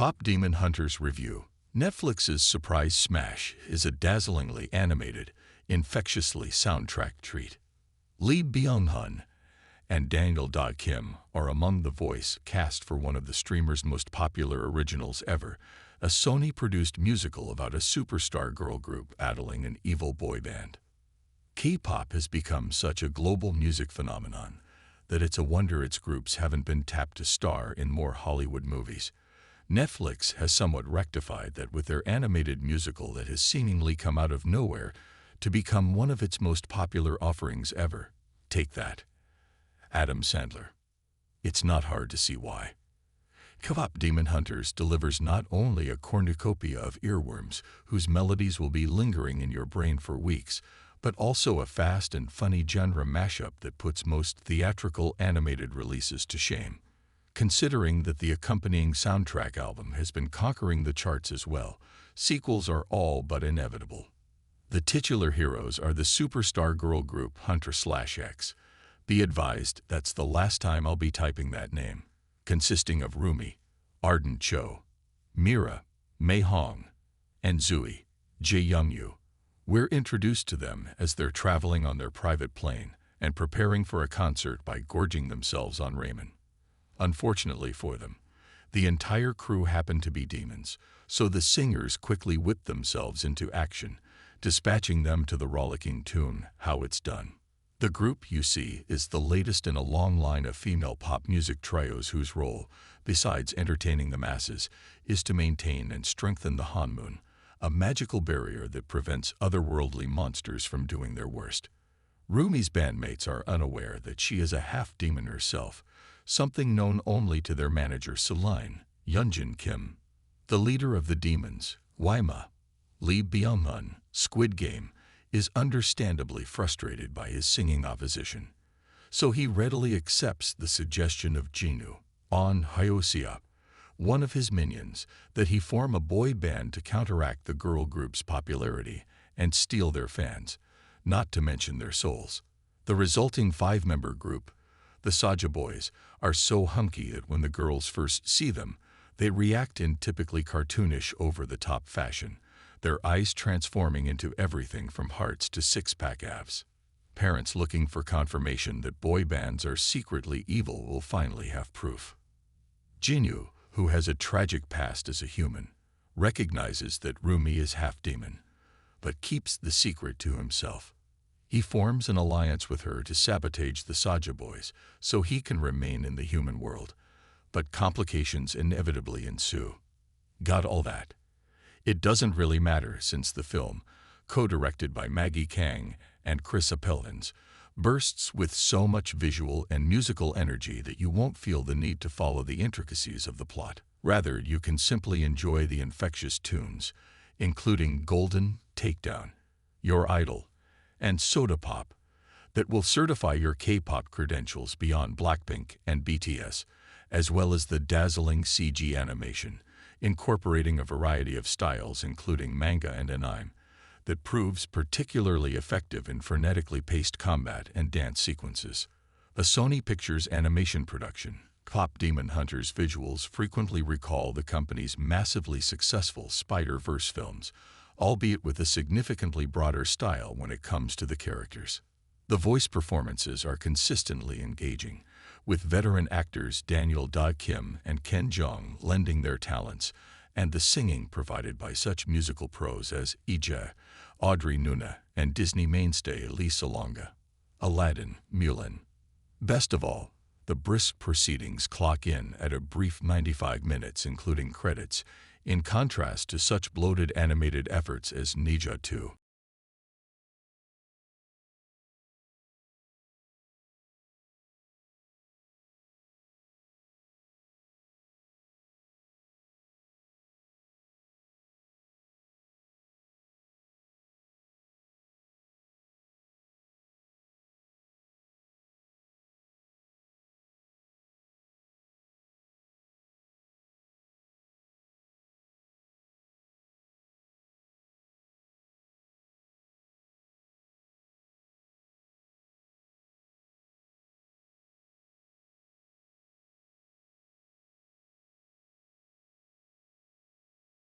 K-pop Demon Hunters Review. Netflix's surprise smash is a dazzlingly animated, infectiously soundtrack treat. Lee Byung-hun and Daniel Kim are among the voice cast for one of the streamer's most popular originals ever, a Sony-produced musical about a superstar girl group battling an evil boy band. K-pop has become such a global music phenomenon that it's a wonder its groups haven't been tapped to star in more Hollywood movies. Netflix has somewhat rectified that with their animated musical that has seemingly come out of nowhere to become one of its most popular offerings ever. Take that, Adam Sandler. It's not hard to see why. K-pop Demon Hunters delivers not only a cornucopia of earworms whose melodies will be lingering in your brain for weeks, but also a fast and funny genre mashup that puts most theatrical animated releases to shame. Considering that the accompanying soundtrack album has been conquering the charts as well, sequels are all but inevitable. The titular heroes are the superstar girl group Hunter/X. Be advised, that's the last time I'll be typing that name. Consisting of Rumi, Arden Cho, Mira, Mei Hong, and Zui, Jae-young-yu. We're introduced to them as they're traveling on their private plane and preparing for a concert by gorging themselves on ramen. Unfortunately for them, the entire crew happen to be demons, so the singers quickly whip themselves into action, dispatching them to the rollicking tune, How It's Done. The group, you see, is the latest in a long line of female pop music trios whose role, besides entertaining the masses, is to maintain and strengthen the Hanmoon, a magical barrier that prevents otherworldly monsters from doing their worst. Rumi's bandmates are unaware that she is a half-demon herself, something known only to their manager Celine, Yeonjun Kim. The leader of the demons, Waima, Lee Byung-hun, Squid Game, is understandably frustrated by his singing opposition, so he readily accepts the suggestion of Jinu, On Hyoseop, one of his minions, that he form a boy band to counteract the girl group's popularity and steal their fans, not to mention their souls. The resulting five-member group, the Saja Boys, are so hunky that when the girls first see them, they react in typically cartoonish over-the-top fashion, their eyes transforming into everything from hearts to six-pack abs. Parents looking for confirmation that boy bands are secretly evil will finally have proof. Jinu, who has a tragic past as a human, recognizes that Rumi is half-demon, but keeps the secret to himself. He forms an alliance with her to sabotage the Saja Boys so he can remain in the human world, but complications inevitably ensue. Got all that? It doesn't really matter since the film, co-directed by Maggie Kang and Chris Appelins, bursts with so much visual and musical energy that you won't feel the need to follow the intricacies of the plot. Rather, you can simply enjoy the infectious tunes, including Golden, Takedown, Your Idol, and Soda Pop, that will certify your K-pop credentials beyond Blackpink and BTS, as well as the dazzling CG animation, incorporating a variety of styles including manga and anime, that proves particularly effective in frenetically paced combat and dance sequences. A Sony Pictures animation production, K-pop Demon Hunters visuals frequently recall the company's massively successful Spider-Verse films, albeit with a significantly broader style when it comes to the characters. The voice performances are consistently engaging, with veteran actors Daniel Kim and Ken Jeong lending their talents, and the singing provided by such musical pros as Ija, Audrey Nuna, and Disney mainstay Lisa Longa. Aladdin, Mulan. Best of all, the brisk proceedings clock in at a brief 95 minutes including credits, in contrast to such bloated animated efforts as Ninja 2.